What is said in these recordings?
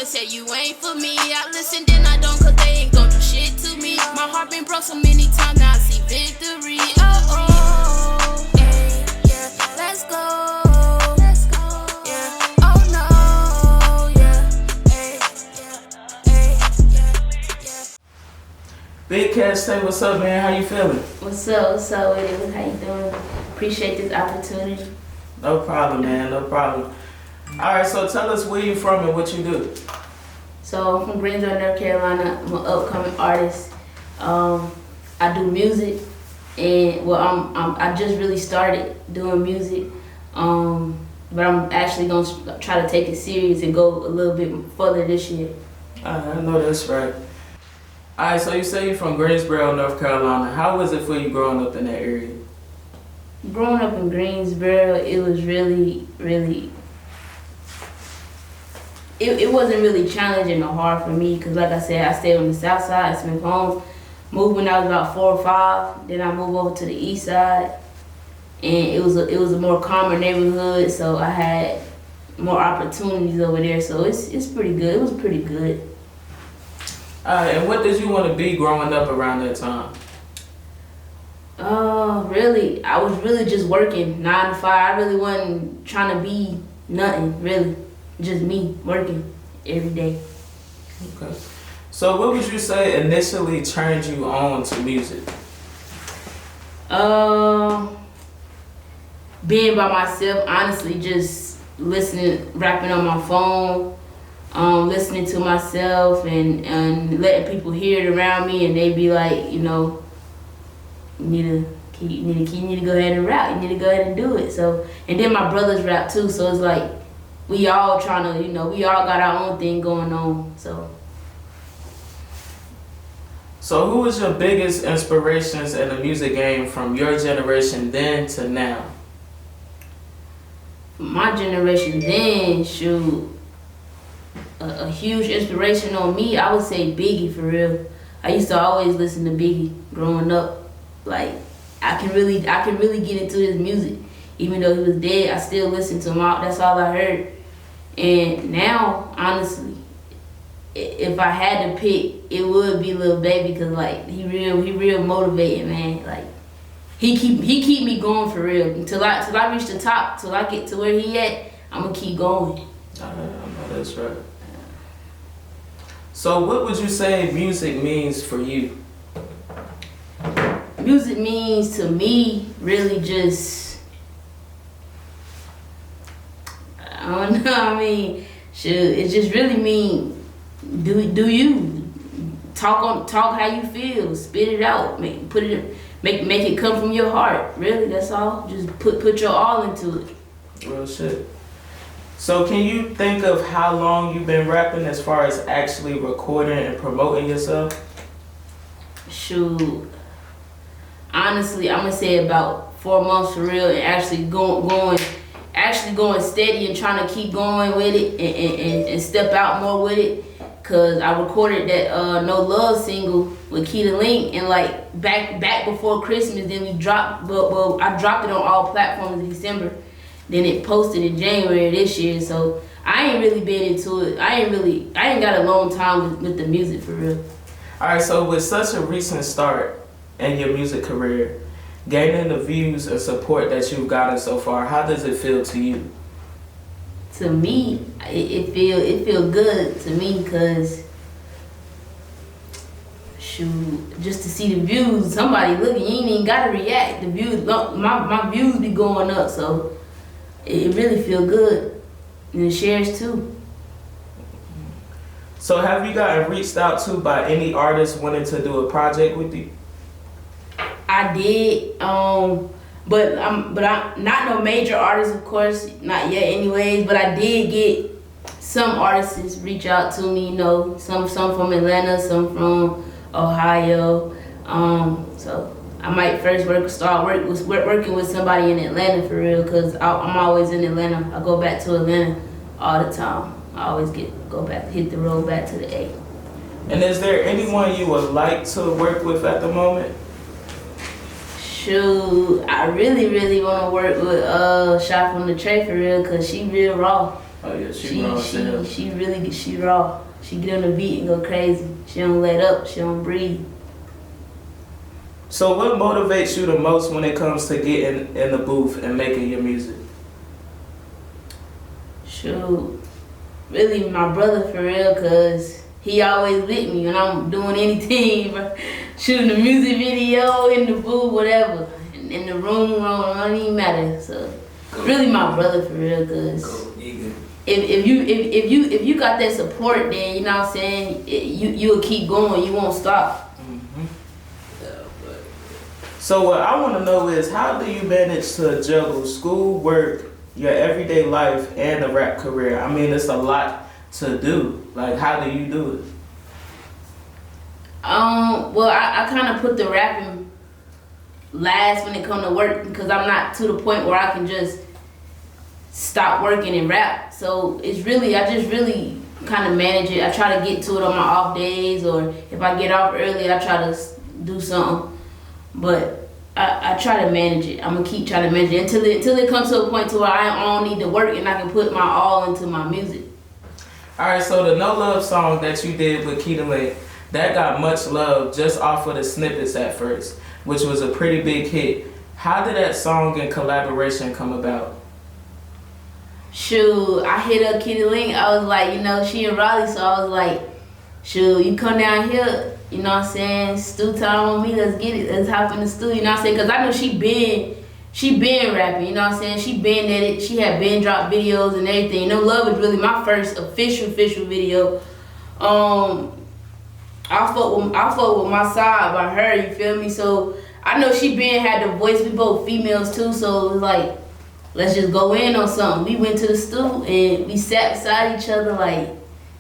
wanna say you ain't for me. I listen, then I don't, cause they ain't gon' do shit to me. My heart been broke so many times, now I see victory. Oh, oh, hey, yeah, let's go. Let's go, yeah, oh no, yeah, hey, yeah. Big Cash Tay, what's up, man? How you feeling? What's up with it? How you doing? Appreciate this opportunity. No problem, man, no problem. Alright, so tell us where you from and what you do. So I'm from Greensboro, North Carolina. I'm an upcoming artist. I do music, and I just really started doing music. But I'm actually gonna try to take it serious and go a little bit further this year. I know that's right. Alright, so you say you're from Greensboro, North Carolina. How was it for you growing up in that area? Growing up in Greensboro, it was really, it wasn't really challenging or hard for me, because like I said, I stayed on the south side, Smith Homes. Moved when I was about 4 or 5. Then I moved over to the east side, and it was a more calmer neighborhood, so I had more opportunities over there. So it's pretty good. It was pretty good. And what did you want to be growing up around that time? Really, I was really just working 9 to 5. I really wasn't trying to be nothing, really. Just me working every day. Okay. So what would you say initially turned you on to music? Being by myself, honestly, just listening, rapping on my phone, listening to myself and letting people hear it around me, and they be like, you know, you need to go ahead and rap. You need to go ahead and do it. So, and then my brothers rap too. So it's like we all trying to, you know, we all got our own thing going on. So who was your biggest inspirations in the music game from your generation then to now? My generation then, shoot, a huge inspiration on me, I would say Biggie, for real. I used to always listen to Biggie growing up. Like, I can really get into his music. Even though he was dead, I still listen to him. That's all I heard. And now, honestly, if I had to pick, it would be Lil Baby, because like he real motivating, man. Like he keep me going for real until I reach the top, till I get to where he at. I'm gonna keep going. I know that's right. So what would you say music means for you? Music means to me really just, I don't know. I mean, it just really mean do you talk how you feel, spit it out, make it come from your heart. Really, that's all. Just put your all into it. Real shit. So can you think of how long you've been rapping as far as actually recording and promoting yourself? Shoot, honestly, I'm gonna say about 4 months for real, and actually going steady and trying to keep going with it and step out more with it. Cause I recorded that No Love single with Keita Link, and like back before Christmas. Then we dropped, well I dropped it on all platforms in December. Then it posted in January this year. So I ain't really been into it. I ain't got a long time with the music for real. Alright, so with such a recent start in your music career, gaining the views and support that you've gotten so far, how does it feel to you? To me, it feel good to me, cause shoot, just to see the views, somebody looking, you ain't even gotta react. The views, my views be going up, so it really feel good, and the shares too. So have you gotten reached out to by any artists wanting to do a project with you? I did, but I'm not no major artists, of course, not yet anyways, but I did get some artists reach out to me, you know, some from Atlanta, some from Ohio. So I might first start working with somebody in Atlanta for real, because I'm always in Atlanta. I go back to Atlanta all the time. I always go back, hit the road back to the A. And is there anyone you would like to work with at the moment? Shoot, I really want to work with Shot from the Tray for real, cause she real raw. Oh yeah, she raw as hell. She raw. She get on the beat and go crazy. She don't let up. She don't breathe. So what motivates you the most when it comes to getting in the booth and making your music? Shoot, really my brother for real, cause he always with me when I'm doing anything, bro. Shooting a music video, in the booth, whatever, in the room, it don't even matter. So really my brother for real, cause if you got that support, then you know what I'm saying, you'll keep going, you won't stop. Mm-hmm. So what I want to know is, how do you manage to juggle school, work, your everyday life, and a rap career? I mean, it's a lot to do. Like, how do you do it? Well, I kind of put the rapping last when it come to work, because I'm not to the point where I can just stop working and rap. So it's really, I just really kind of manage it. I try to get to it on my off days, or if I get off early, I try to do something. But I try to manage it. I'm gonna keep trying to manage it until it comes to a point to where I don't need to work and I can put my all into my music. All right, so the No Love song that you did with PeteFrm, that got much love just off of the snippets at first, which was a pretty big hit. How did that song and collaboration come about? Shoot, I hit up PeteFrm. I was like, you know, she in Raleigh, so I was like, shoot, you come down here, you know what I'm saying, stew time on me, let's get it, let's hop in the stew, you know what I'm saying, because I know she been rapping, you know what I'm saying, she been at it, she had been dropped videos and everything. No Love was really my first official video. I fuck with My Side by her, you feel me? So I know she been had the voice, we both females too, so it was like, let's just go in on something. We went to the stew and we sat beside each other like,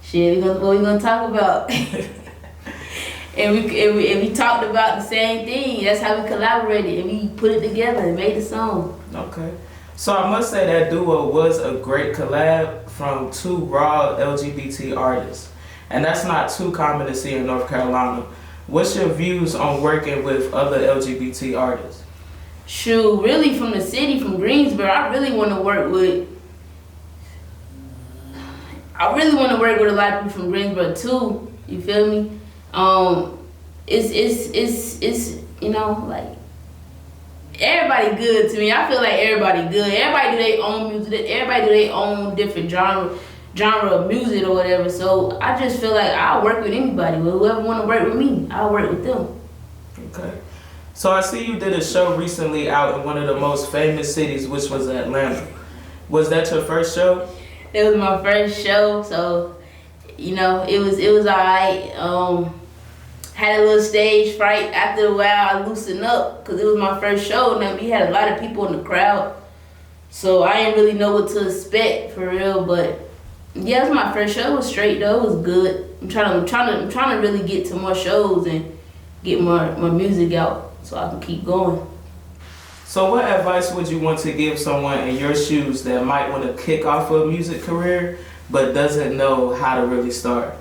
shit, what we gonna talk about? and we talked about the same thing. That's how we collaborated, and we put it together and made the song. Okay. So I must say that duo was a great collab from two raw LGBT artists. And that's not too common to see in North Carolina. What's your views on working with other LGBT artists? Shoot, really from the city, from Greensboro, I really want to work with a lot of people from Greensboro too. You feel me? It's you know, like, everybody good to me. I feel like everybody good. Everybody do their own music. Everybody do their own different genre of music or whatever. So I just feel like I'll work with anybody. Whoever want to work with me, I'll work with them. Okay. So I see you did a show recently out in one of the most famous cities, which was Atlanta. Was that your first show? It was my first show, so you know it was alright. Had a little stage fright. After a while, I loosened up because it was my first show, and we had a lot of people in the crowd, so I didn't really know what to expect for real. But yeah, it was my first show. It was straight though. It was good. I'm trying to really get to more shows and get more music out so I can keep going. So what advice would you want to give someone in your shoes that might want to kick off a music career but doesn't know how to really start?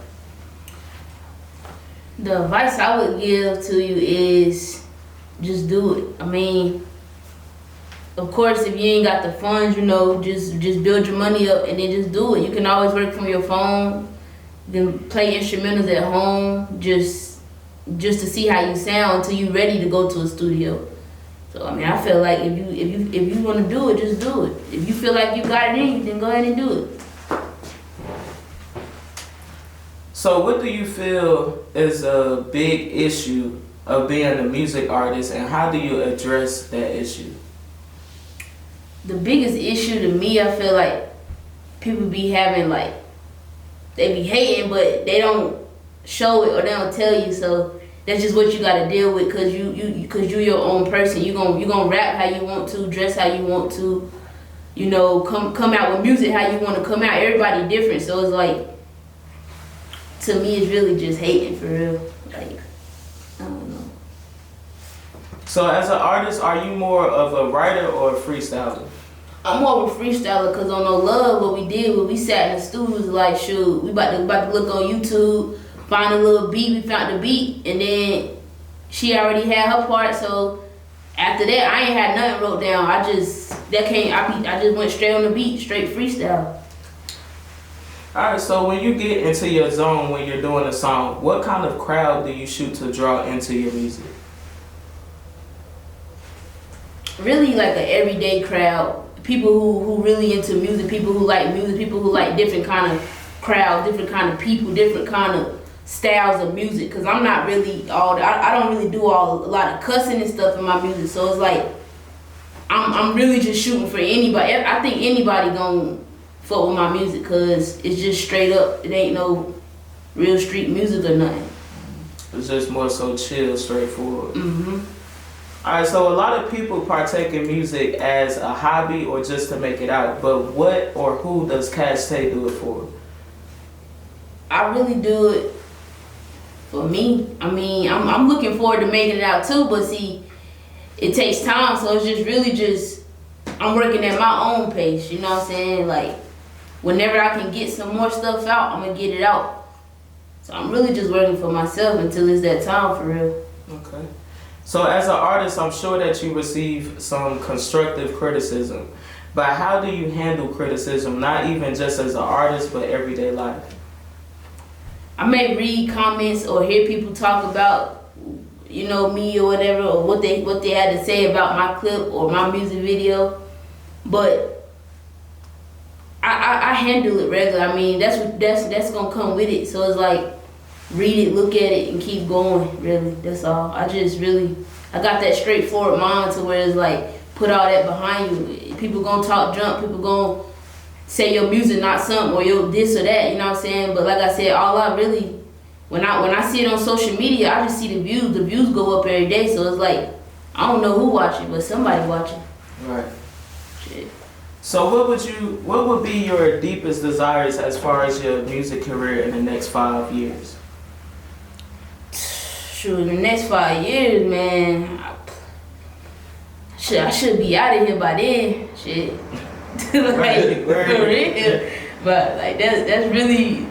The advice I would give to you is just do it. I mean, of course, if you ain't got the funds, you know, just build your money up and then just do it. You can always work from your phone. You can play instrumentals at home just to see how you sound until you're ready to go to a studio. So I mean, I feel like if you want to do it, just do it. If you feel like you got it in you, then go ahead and do it. So what do you feel is a big issue of being a music artist, and how do you address that issue? The biggest issue to me, I feel like people be having, like, they be hating, but they don't show it or they don't tell you. So that's just what you gotta deal with, cause you your own person. You gonna rap how you want to, dress how you want to, you know, come out with music how you want to come out. Everybody different, so it's like, to me, it's really just hating for real. Like, I don't know. So as an artist, are you more of a writer or a freestyler? I'm more of a freestyler, cause on No Love, what we did was we sat in the studio, was like, shoot, we about to look on YouTube, find a little beat. We found the beat, and then she already had her part. So after that, I ain't had nothing wrote down. I just went straight on the beat, straight freestyle. All right, so when you get into your zone when you're doing a song, what kind of crowd do you shoot to draw into your music? Really like an everyday crowd. People who really into music, people who like music, people who like different kind of crowd, different kind of people, different kind of styles of music. Cause I'm not really I don't really do a lot of cussing and stuff in my music. So it's like I'm really just shooting for anybody. I think anybody gonna fuck with my music, cause it's just straight up. It ain't no real street music or nothing. It's just more so chill, straightforward. Mm-hmm. All right, so a lot of people partake in music as a hobby or just to make it out, but what or who does Cash Tay do it for? I really do it for me. I mean, I'm looking forward to making it out too, but see, it takes time, so it's just really just, I'm working at my own pace, you know what I'm saying? Like, whenever I can get some more stuff out, I'm gonna get it out. So I'm really just working for myself until it's that time for real. Okay. So as an artist, I'm sure that you receive some constructive criticism, but how do you handle criticism, not even just as an artist, but everyday life? I may read comments or hear people talk about, you know, me or whatever, or what they had to say about my clip or my music video, but I handle it regular. I mean, that's gonna come with it. So it's like, read it, look at it, and keep going. Really, that's all. I got that straightforward mind to where it's like, put all that behind you. People gonna talk junk. People gonna say your music not something or your this or that. You know what I'm saying? But like I said, all I really, when I see it on social media, I just see the views. The views go up every day. So it's like, I don't know who watching, but somebody watching. Right. Shit. So what would be your deepest desires as far as your music career in the next 5 years? Shoot, in the next 5 years, man, I should be out of here by then. Shit. Like, for real. But like that's really.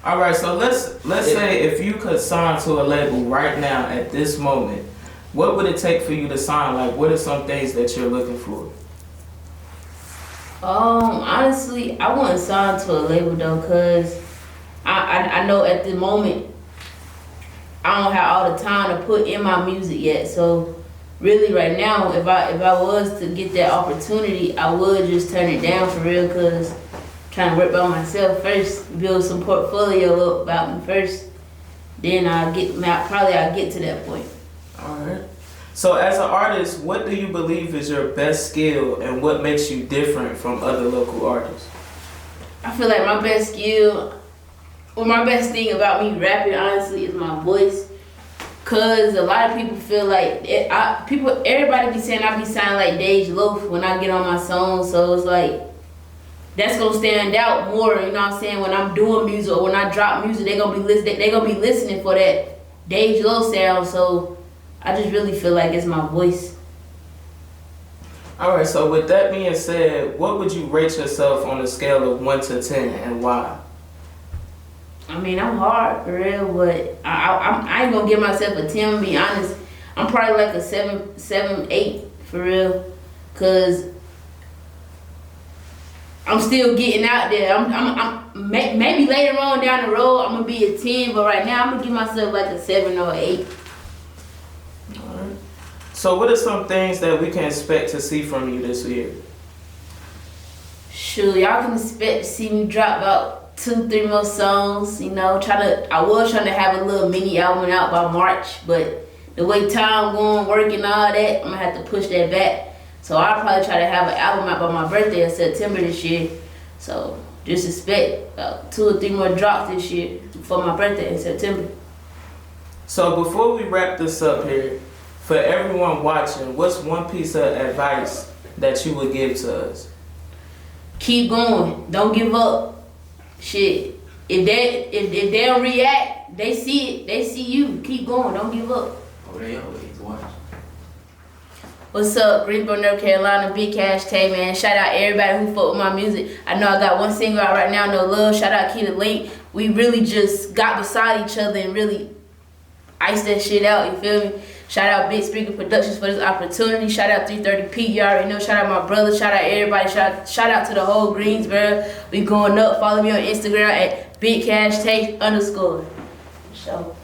All right, so let's say if you could sign to a label right now at this moment, what would it take for you to sign? Like, what are some things that you're looking for? Honestly, I wouldn't sign to a label though, cause I know at the moment I don't have all the time to put in my music yet. So really, right now, if I was to get that opportunity, I would just turn it down for real, cause I'm trying to work by myself first, build some portfolio up about me first. Then I'll get to that point. All right. So as an artist, what do you believe is your best skill and what makes you different from other local artists? I feel like my best skill, or my best thing about me rapping, honestly, is my voice. Cause a lot of people feel like everybody be saying I be sounding like DaTwo when I get on my song. So it's like, that's gonna stand out more. You know what I'm saying? When I'm doing music or when I drop music, they gonna be listening for that DaTwo sound. So I just really feel like it's my voice. All right, so with that being said, what would you rate yourself on a scale of 1 to 10 and why? I mean, I'm hard for real, but I ain't gonna give myself a 10, to be honest. I'm probably like a 7, 8 for real, cause I'm still getting out there. Maybe later on down the road I'm gonna be a 10, but right now I'm gonna give myself like a 7 or 8. Alright. So what are some things that we can expect to see from you this year? Sure, y'all can expect to see me drop about 2-3 more songs. You know, I was trying to have a little mini album out by March, but the way time going, work and all that, I'm gonna have to push that back. So I'll probably try to have an album out by my birthday in September this year. So just expect about 2 or 3 more drops this year for my birthday in September. So before we wrap this up here, for everyone watching, what's one piece of advice that you would give to us? Keep going. Don't give up. Shit. If they don't react, they see it. They see you. Keep going. Don't give up. Oh, they always watch. What's up, Greensboro, North Carolina, big Cash Tay, man. Shout out everybody who fuck with my music. I know I got one single out right now, No Love. Shout out Key the Link. We really just got beside each other and really iced that shit out, you feel me? Shout out Bigspeaka Productions for this opportunity. Shout out 330P, you already know. Shout out my brother. Shout out everybody. Shout out to the whole Greensboro. We going up. Follow me on Instagram at BigCashTay_. So.